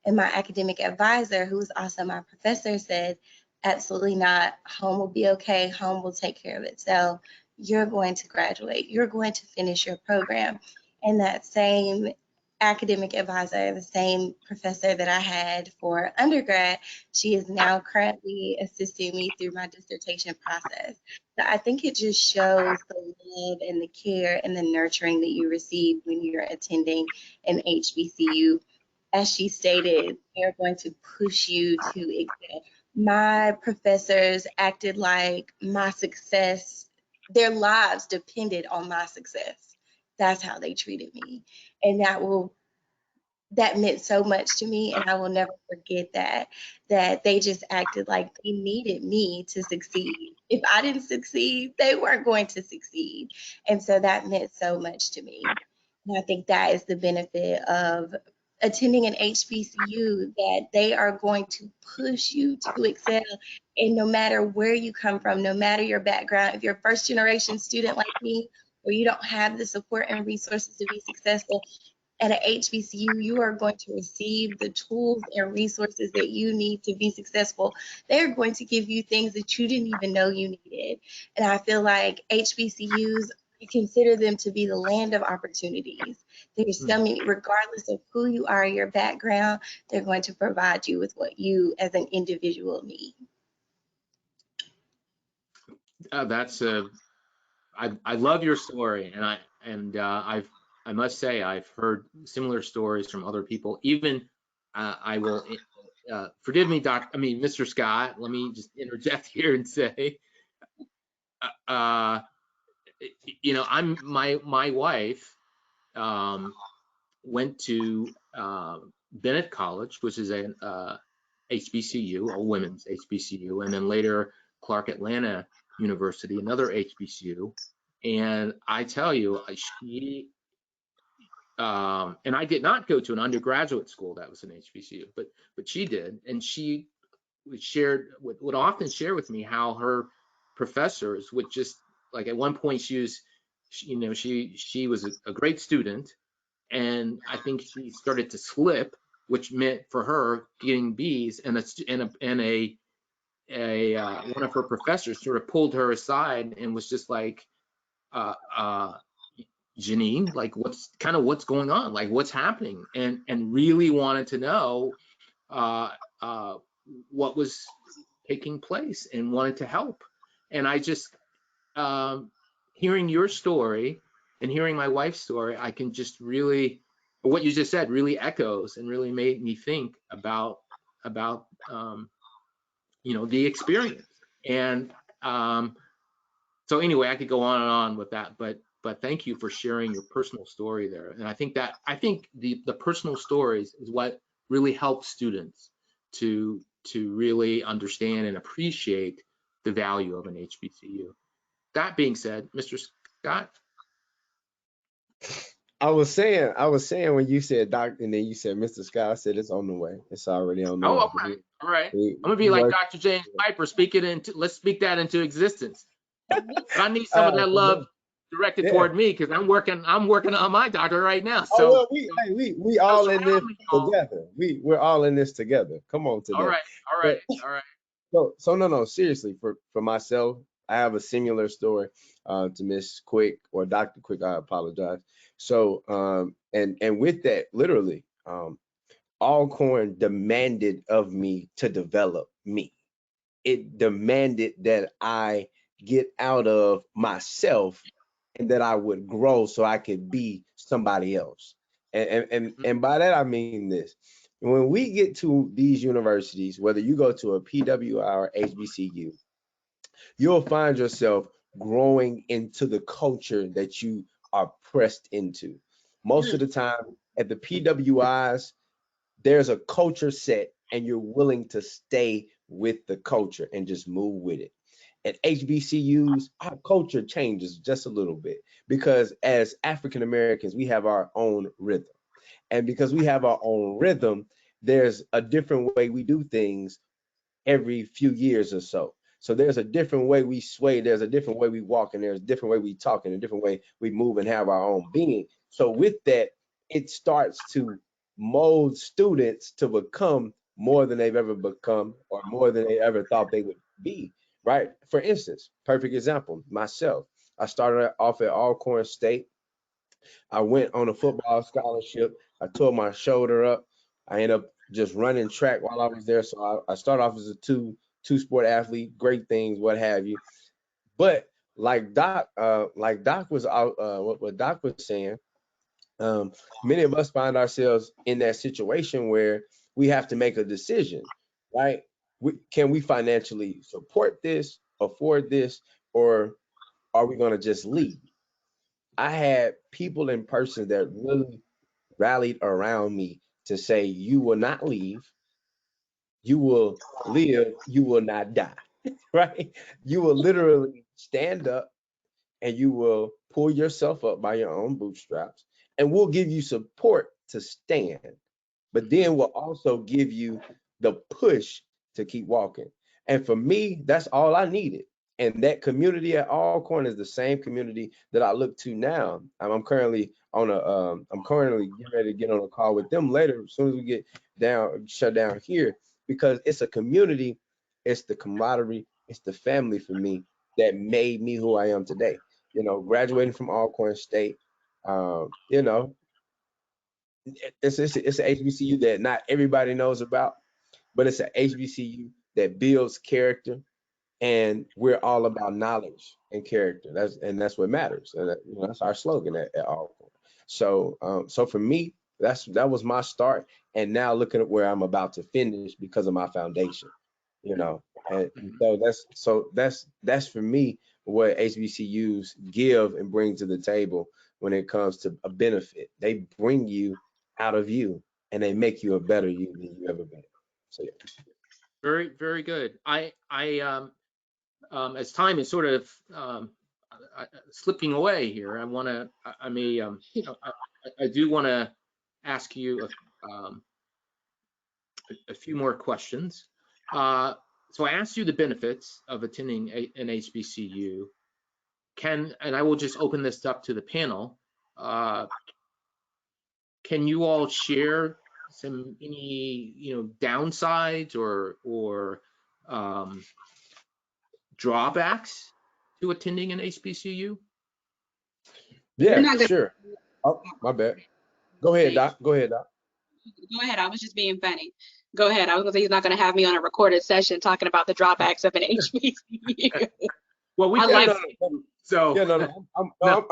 B: And my academic advisor, who was also my professor, said, absolutely not. Home will be okay. Home will take care of itself. You're going to graduate. You're going to finish your program. And that same academic advisor, the same professor that I had for undergrad, she is now currently assisting me through my dissertation process. So I think it just shows the love and the care and the nurturing that you receive when you're attending an HBCU. As she stated, they're going to push you to excel. My professors acted like my success, their lives depended on my success. That's how they treated me. And that meant so much to me, and I will never forget that they just acted like they needed me to succeed. If I didn't succeed, they weren't going to succeed. And so that meant so much to me. And I think that is the benefit of attending an HBCU, that they are going to push you to excel. And no matter where you come from, no matter your background, if you're a first generation student like me, or you don't have the support and resources to be successful, at an HBCU, you are going to receive the tools and resources that you need to be successful. They're going to give you things that you didn't even know you needed. And I feel like HBCUs, I consider them to be the land of opportunities. There's so many, regardless of who you are, your background, they're going to provide you with what you as an individual need.
A: I love your story, and I must say I've heard similar stories from other people. Even I will forgive me, Mr. Scott. Let me just interject here and say, my wife went to Bennett College, which is an HBCU, a women's HBCU, and then later Clark Atlanta University, another HBCU. And I tell you, she and I did not go to an undergraduate school that was an HBCU, but she did, and she would often share with me how her professors would just, like, at one point she was a great student, and I think she started to slip, which meant for her getting B's, and one of her professors sort of pulled her aside and was just like, Janine, like, what's going on, like, what's happening, and really wanted to know what was taking place and wanted to help. And I just, hearing your story and hearing my wife's story, I can just really, what you just said really echoes and really made me think about the experience. And so anyway, I could go on and on with that, but thank you for sharing your personal story there. And I think the personal stories is what really helps students to really understand and appreciate the value of an HBCU. That being said, Mr. Scott.
C: I was saying when you said doctor and then you said Mr. Scott, I said it's on the way. It's already on the way.
A: All right. I'm gonna be like Dr. James Piper, let's speak that into existence. But I need some of that love directed toward me, because I'm working on my doctor right now. So
C: we all in this together. We're all in this together. Come on today.
A: All right.
C: So no, seriously, for myself, I have a similar story to Miss Quick, or Dr. Quick, I apologize. So and with that, literally, Alcorn demanded of me to develop me. It demanded that I get out of myself and that I would grow so I could be somebody else. And by that I mean this. When we get to these universities, whether you go to a PWI or HBCU, you'll find yourself growing into the culture that you are pressed into. Most of the time at the PWIs, there's a culture set and you're willing to stay with the culture and just move with it. At HBCUs, our culture changes just a little bit, because as African Americans, we have our own rhythm. And because we have our own rhythm, there's a different way we do things every few years or so. So there's a different way we sway, there's a different way we walk, and there's a different way we talk, and a different way we move and have our own being. So with that, it starts to mold students to become more than they've ever become or more than they ever thought they would be, right? For instance, perfect example, myself. I started off at Alcorn State. I went on a football scholarship. I tore my shoulder up. I ended up just running track while I was there. So I started off as a two sport athlete, great things, what have you. But like Doc was out, what Doc was saying, many of us find ourselves in that situation where we have to make a decision, right? Can we financially support this, afford this, or are we going to just leave? I had people in person that really rallied around me to say, you will not leave, you will live, you will not die, right? You will literally stand up and you will pull yourself up by your own bootstraps, and we'll give you support to stand, but then we'll also give you the push to keep walking. And for me, that's all I needed. And that community at Alcorn is the same community that I look to now. I'm currently getting ready to get on a call with them later, as soon as we get shut down here, because it's a community, it's the camaraderie, it's the family for me that made me who I am today. You know, graduating from Alcorn State, you know, it's an HBCU that not everybody knows about, but it's an HBCU that builds character, and we're all about knowledge and character. That's what matters, and that's our slogan at Alcorn. So for me, that was my start, and now looking at where I'm about to finish because of my foundation, you know. And that's for me what HBCUs give and bring to the table when it comes to a benefit. They bring you out of you, and they make you a better you than you ever been. So yeah.
A: Very, very good. As time is sort of slipping away here, I do want to ask you a few more questions. So I asked you the benefits of attending an HBCU. And I will just open this up to the panel. Can you all share any downsides or drawbacks to attending an HBCU?
C: Yeah, sure. Oh, my bad. Go ahead, Doc. Go ahead, Doc.
D: Go ahead. I was just being funny. Go ahead. I was going to say he's not going to have me on a recorded session talking about the drawbacks of an HBCU.
A: Well, we
C: so yeah,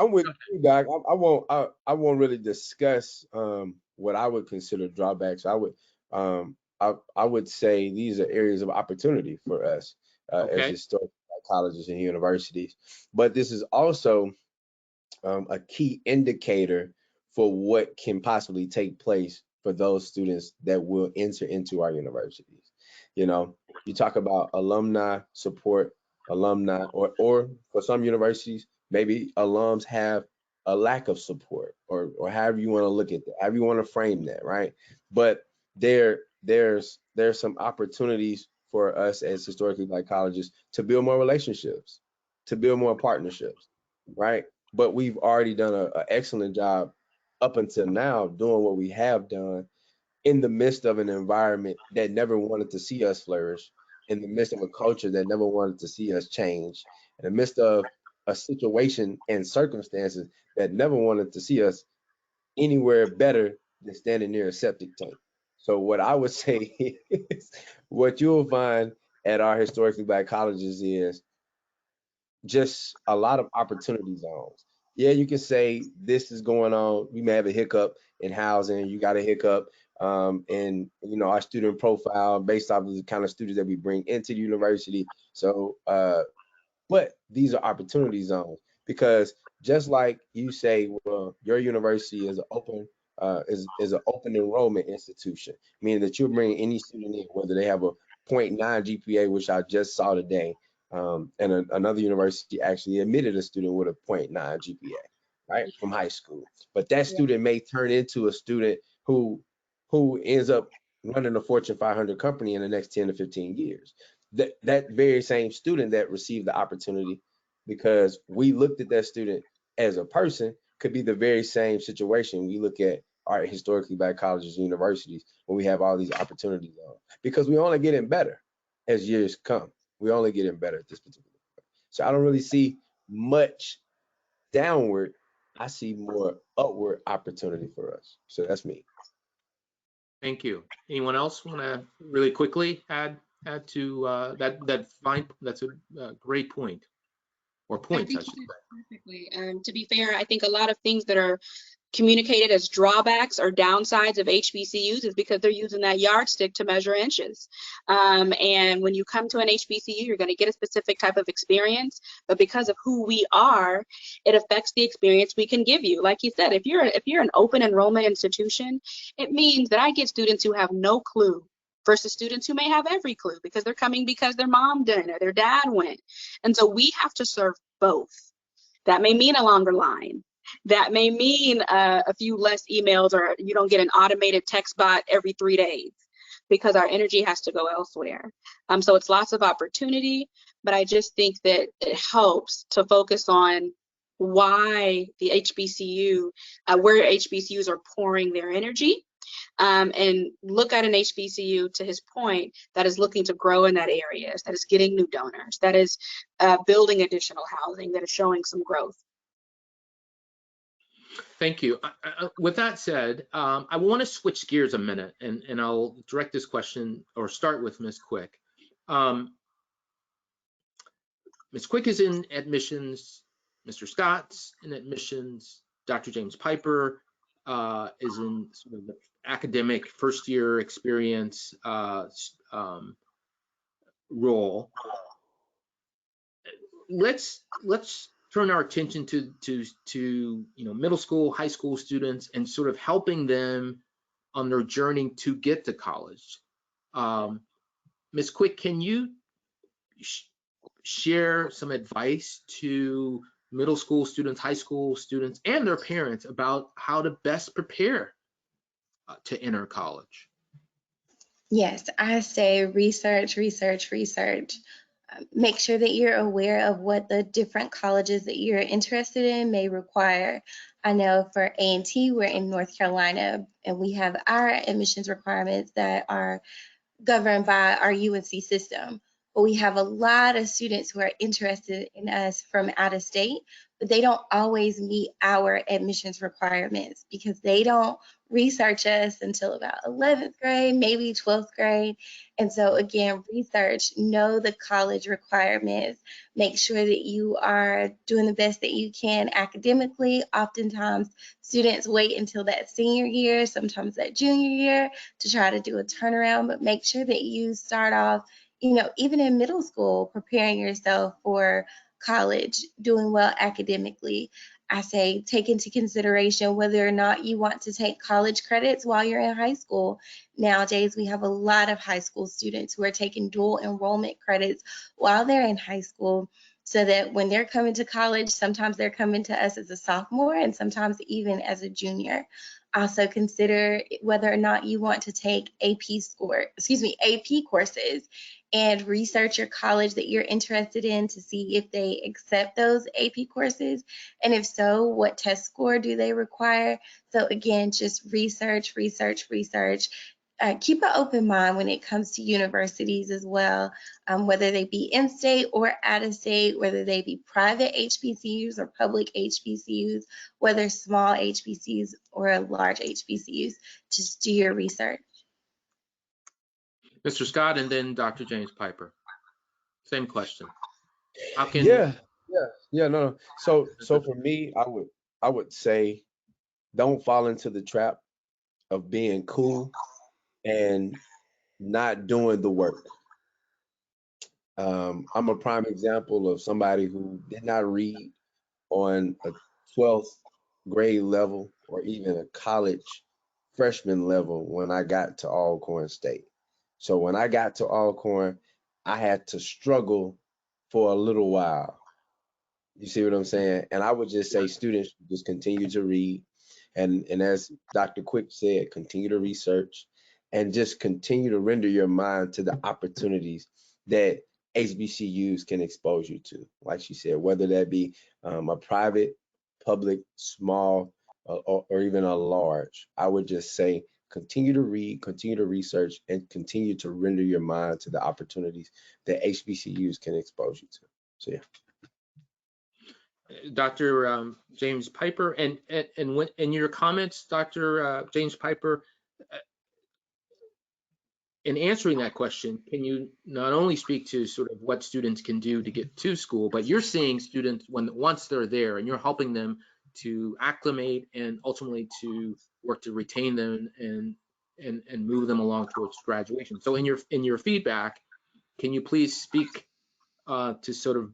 C: I'm with you, Doc. I won't really discuss what I would consider drawbacks. I would say these are areas of opportunity for us as historical colleges and universities. But this is also a key indicator for what can possibly take place for those students that will enter into our universities. You know, you talk about alumni support, alumni, or for some universities, maybe alums have a lack of support, or however you want to look at that, however you want to frame that, right? But there's some opportunities for us as historically black colleges to build more relationships, to build more partnerships, right? But we've already done an excellent job up until now doing what we have done in the midst of an environment that never wanted to see us flourish, in the midst of a culture that never wanted to see us change, in the midst of a situation and circumstances that never wanted to see us anywhere better than standing near a septic tank. So what I would say is what you'll find at our historically black colleges is just a lot of opportunity zones. Yeah, you can say this is going on. We may have a hiccup in housing. You got a hiccup in our student profile based off of the kind of students that we bring into the university. So, but these are opportunity zones, because just like you say, well, your university is an open an open enrollment institution, meaning that you'll bring any student in, whether they have a 0.9 GPA, which I just saw today. And another university actually admitted a student with a 0.9 GPA, right, from high school. But that student may turn into a student who ends up running a Fortune 500 company in the next 10 to 15 years. That very same student that received the opportunity because we looked at that student as a person could be the very same situation we look at our historically black colleges and universities when we have all these opportunities on, because we only getting better as years come. We only getting better at this particular point. So I don't really see much downward. I see more upward opportunity for us. So that's me.
A: Thank you. Anyone else want to really quickly add to that's a great point, or
D: I
A: points,
D: think
A: I should
D: you
A: say.
D: did perfectly. To be fair, I think a lot of things that are communicated as drawbacks or downsides of HBCUs is because they're using that yardstick to measure inches. And when you come to an HBCU, you're going to get a specific type of experience, but because of who we are, it affects the experience we can give you. Like you said, if you're an open enrollment institution, it means that I get students who have no clue versus students who may have every clue because they're coming because their mom didn't or their dad went. And so we have to serve both. That may mean a longer line. That may mean a few less emails, or you don't get an automated text bot every 3 days because our energy has to go elsewhere. So it's lots of opportunity, but I just think that it helps to focus on why the HBCU, where HBCUs are pouring their energy, and look at an HBCU, to his point, that is looking to grow in that area, that is getting new donors, that is building additional housing, that is showing some growth.
A: Thank you. With that said, I want to switch gears a minute, and I'll direct this question or start with Ms. Quick. Ms. Quick is in admissions, Mr. Scott's in admissions, Dr. James Piper is in sort of the academic first year experience role. Let's turn our attention to middle school, high school students, and sort of helping them on their journey to get to college. Ms. Quick, can you share some advice to middle school students, high school students, and their parents about how to best prepare to enter college?
B: Yes, I say research, research, research. Make sure that you're aware of what the different colleges that you're interested in may require. I know for A&T, we're in North Carolina, and we have our admissions requirements that are governed by our UNC system. But we have a lot of students who are interested in us from out of state, but they don't always meet our admissions requirements because they don't research us until about 11th grade, maybe 12th grade. And so again, research, know the college requirements, make sure that you are doing the best that you can academically. Oftentimes, students wait until that senior year, sometimes that junior year, to try to do a turnaround, but make sure that you start off, even in middle school, preparing yourself for college, doing well academically. I say take into consideration whether or not you want to take college credits while you're in high school. Nowadays, we have a lot of high school students who are taking dual enrollment credits while they're in high school, so that when they're coming to college, sometimes they're coming to us as a sophomore and sometimes even as a junior. Also consider whether or not you want to take AP courses, and research your college that you're interested in to see if they accept those AP courses. And if so, what test score do they require? So again, just research, research, research. Keep an open mind when it comes to universities as well, whether they be in-state or out-of-state, whether they be private HBCUs or public HBCUs, whether small HBCUs or large HBCUs. Just do your research.
A: Mr. Scott, and then Dr. James Piper. Same question. How can
C: No. So for me, I would say don't fall into the trap of being cool and not doing the work. I'm a prime example of somebody who did not read on a 12th grade level or even a college freshman level when I got to Alcorn State. So when I got to Alcorn, I had to struggle for a little while. You see what I'm saying? And I would just say students just continue to read, and as Dr. Quick said, continue to research and just continue to render your mind to the opportunities that HBCUs can expose you to. Like she said, whether that be a private, public, small, or even a large, I would just say continue to read, continue to research, and continue to render your mind to the opportunities that HBCUs can expose you to. So yeah.
A: Dr. James Piper, and when, in your comments, Dr. James Piper, in answering that question, can you not only speak to sort of what students can do to get to school, but you're seeing students once they're there, and you're helping them to acclimate and ultimately to work to retain them and move them along towards graduation. So in your feedback, can you please speak to sort of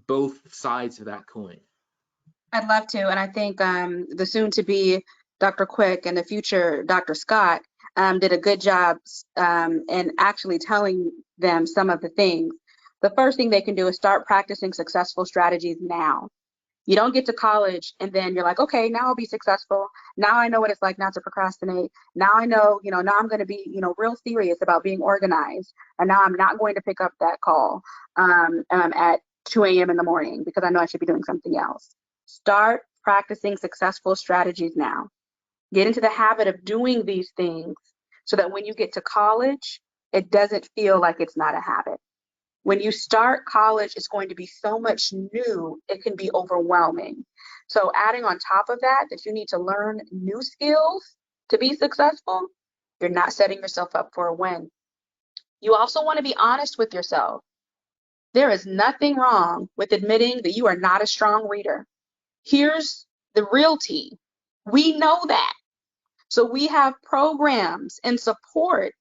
A: both sides of that coin?
D: I'd love to, and I think the soon-to-be Dr. Quick and the future Dr. Scott did a good job in actually telling them some of the things. The first thing they can do is start practicing successful strategies now. You don't get to college and then you're like, okay, now I'll be successful. Now I know what it's like not to procrastinate. Now I know, now I'm going to be, real serious about being organized. And now I'm not going to pick up that call at 2 a.m. in the morning because I know I should be doing something else. Start practicing successful strategies now. Get into the habit of doing these things so that when you get to college, it doesn't feel like it's not a habit. When you start college, it's going to be so much new, it can be overwhelming. So adding on top of that you need to learn new skills to be successful, you're not setting yourself up for a win. You also want to be honest with yourself. There is nothing wrong with admitting that you are not a strong reader. Here's the real tea. We know that. So we have programs and support,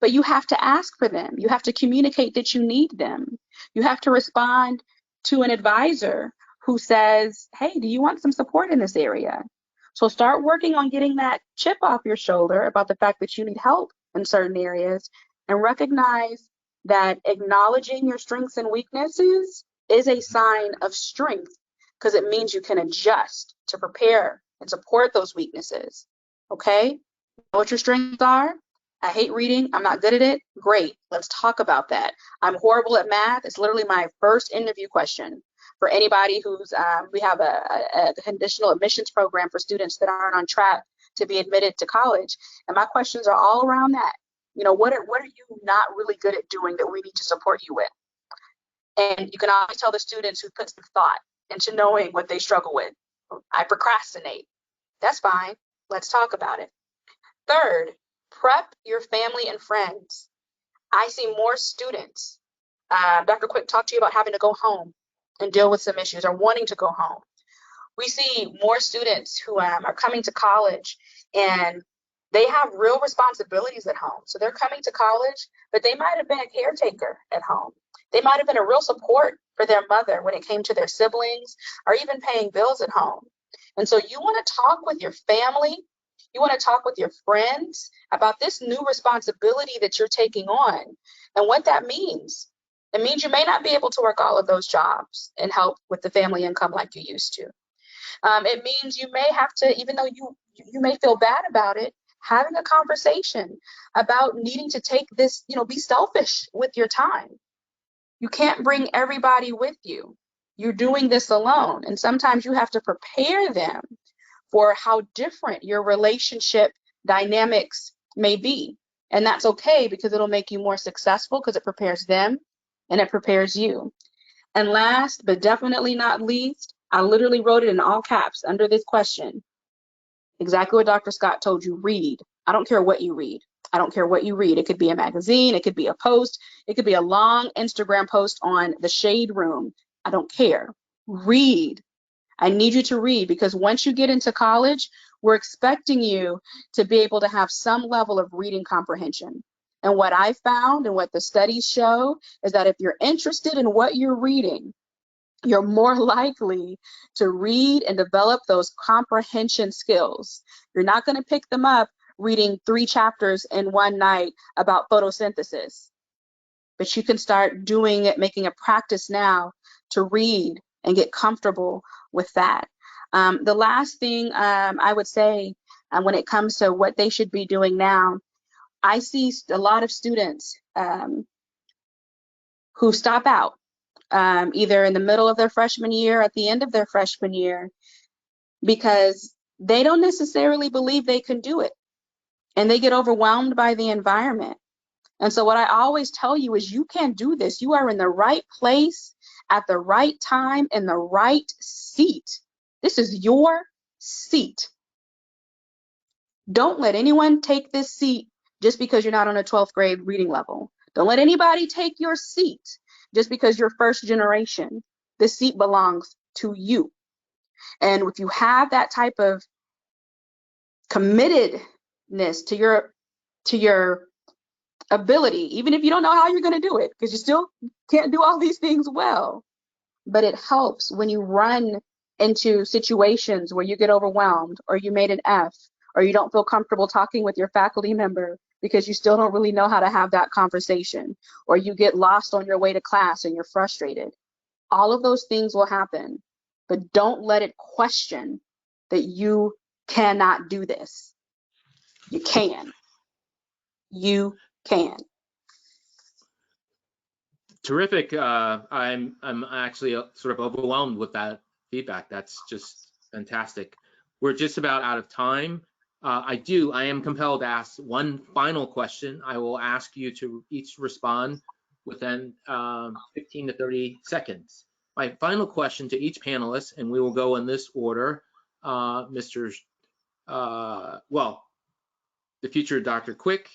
D: but you have to ask for them. You have to communicate that you need them. You have to respond to an advisor who says, hey, do you want some support in this area? So start working on getting that chip off your shoulder about the fact that you need help in certain areas, and recognize that acknowledging your strengths and weaknesses is a sign of strength, because it means you can adjust to prepare and support those weaknesses. Okay? Know what your strengths are? I hate reading. I'm not good at it. Great. Let's talk about that. I'm horrible at math. It's literally my first interview question for anybody who's, we have a conditional admissions program for students that aren't on track to be admitted to college. And my questions are all around that. What are you not really good at doing that we need to support you with? And you can always tell the students who put some thought into knowing what they struggle with. I procrastinate. That's fine. Let's talk about it. Third, prep your family and friends. I see more students. Dr. Quick talked to you about having to go home and deal with some issues or wanting to go home. We see more students who are coming to college and they have real responsibilities at home. So they're coming to college, but they might have been a caretaker at home. They might have been a real support for their mother when it came to their siblings or even paying bills at home. And so you want to talk with your family. You want to talk with your friends about this new responsibility that you're taking on and what that means. It means you may not be able to work all of those jobs and help with the family income like you used to. It means you may have to, even though you may feel bad about it, having a conversation about needing to take this, be selfish with your time. You can't bring everybody with you. You're doing this alone. And sometimes you have to prepare them for how different your relationship dynamics may be. And that's okay, because it'll make you more successful because it prepares them and it prepares you. And last, but definitely not least, I literally wrote it in all caps under this question. Exactly what Dr. Scott told you, read. I don't care what you read. I don't care what you read. It could be a magazine, it could be a post, it could be a long Instagram post on the Shade Room. I don't care. Read. I need you to read, because once you get into college, we're expecting you to be able to have some level of reading comprehension. And what I found and what the studies show is that if you're interested in what you're reading, you're more likely to read and develop those comprehension skills. You're not going to pick them up reading 3 chapters in one night about photosynthesis, but you can start doing it, making a practice now to read and get comfortable with that. The last thing I would say when it comes to what they should be doing now, I see a lot of students who stop out either in the middle of their freshman year, at the end of their freshman year, because they don't necessarily believe they can do it, and they get overwhelmed by the environment. And so what I always tell you is you can do this. You are in the right place at the right time in the right seat. This is your seat. Don't let anyone take this seat just because you're not on a 12th grade reading level. Don't let anybody take your seat just because you're first generation. This seat belongs to you. And if you have that type of committedness to your ability, even if you don't know how you're going to do it, because you still can't do all these things well, but it helps when you run into situations where you get overwhelmed, or you made an F, or you don't feel comfortable talking with your faculty member because you still don't really know how to have that conversation, or you get lost on your way to class and you're frustrated. All of those things will happen, but don't let it question that you cannot do this. You can. You can.
A: Terrific. I'm actually sort of overwhelmed with that feedback. That's just fantastic. We're just about out of time. I am compelled to ask one final question. I will ask you to each respond within 15 to 30 seconds. My final question to each panelist, and we will go in this order, the future Dr. Quick,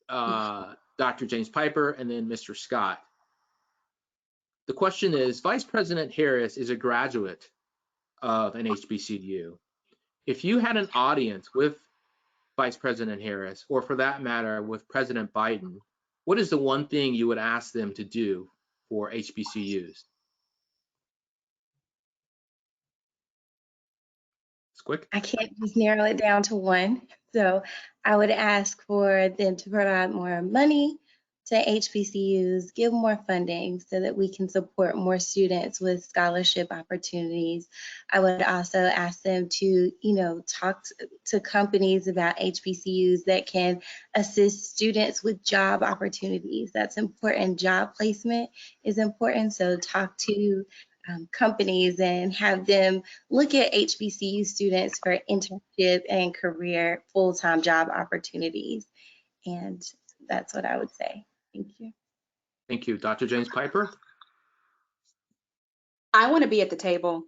A: Dr. James Piper, and then Mr. Scott. The question is, Vice President Harris is a graduate of an HBCU. If you had an audience with Vice President Harris, or for that matter, with President Biden, what is the one thing you would ask them to do for HBCUs? It's quick.
B: I can't just narrow it down to one. So I would ask for them to provide more money to HBCUs, give more funding so that we can support more students with scholarship opportunities. I would also ask them to, talk to companies about HBCUs that can assist students with job opportunities. That's important. Job placement is important. So talk to companies and have them look at HBCU students for internship and career full-time job opportunities. And that's what I would say. Thank you.
A: Thank you. Dr. James Piper?
D: I want to be at the table.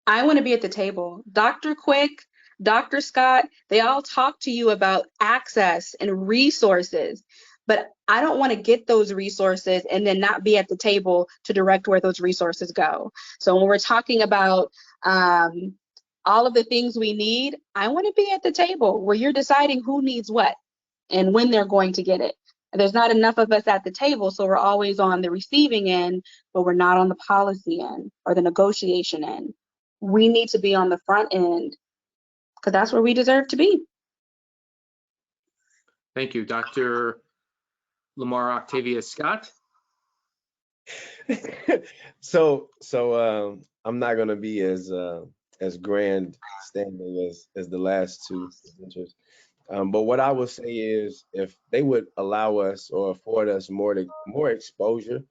D: I want to be at the table. Dr. Quick, Dr. Scott, they all talk to you about access and resources, but I don't want to get those resources and then not be at the table to direct where those resources go. So when we're talking about all of the things we need, I want to be at the table where you're deciding who needs what and when they're going to get it. There's not enough of us at the table, so we're always on the receiving end, but we're not on the policy end or the negotiation end. We need to be on the front end because that's where we deserve to be.
A: Thank you. Dr. Lamar Octavia Scott?
C: So I'm not going to be as grand standing as the last two presenters. But what I would say is, if they would allow us or afford us more exposure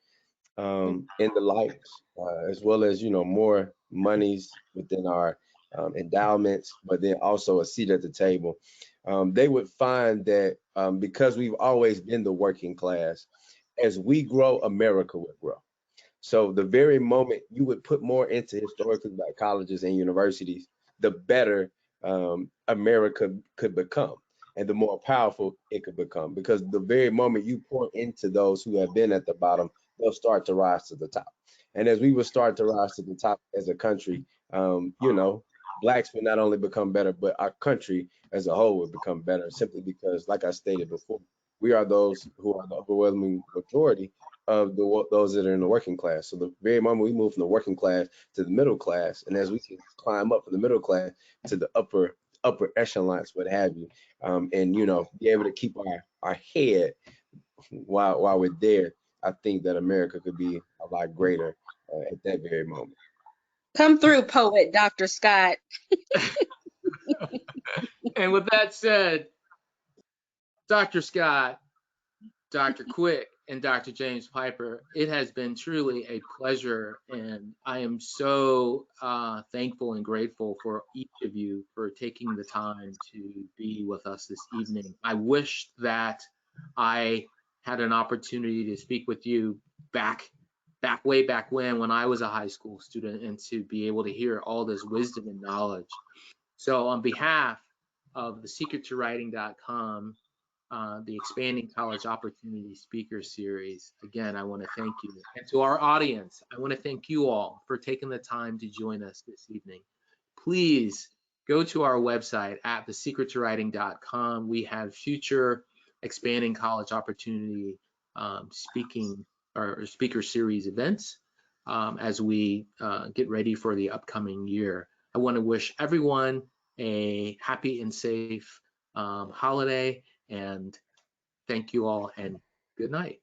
C: in the lights, as well as more monies within our endowments, but then also a seat at the table, they would find that because we've always been the working class, as we grow, America would grow. So the very moment you would put more into historically black colleges and universities, the better America could become, and the more powerful it could become. Because the very moment you pour into those who have been at the bottom, they'll start to rise to the top. And as we would start to rise to the top as a country, blacks would not only become better, but our country as a whole would become better, simply because, like I stated before, we are those who are the overwhelming majority of those that are in the working class. So the very moment we move from the working class to the middle class, and as we can climb up from the middle class to the upper echelons, what have you, and be able to keep our head while we're there, I think that America could be a lot greater at that very moment.
D: Come through, poet Dr. Scott.
A: And with that said, Dr. Scott, Dr. Quick, and Dr. James Piper, it has been truly a pleasure, and I am so thankful and grateful for each of you for taking the time to be with us this evening. I wish that I had an opportunity to speak with you way back when I was a high school student, and to be able to hear all this wisdom and knowledge. So on behalf of the secrettowriting.com, the Expanding College Opportunity Speaker Series, again, I want to thank you. And to our audience, I want to thank you all for taking the time to join us this evening. Please go to our website at thesecrettowriting.com. We have future Expanding College Opportunity speaker series events as we get ready for the upcoming year. I want to wish everyone a happy and safe holiday, and thank you all, and good night.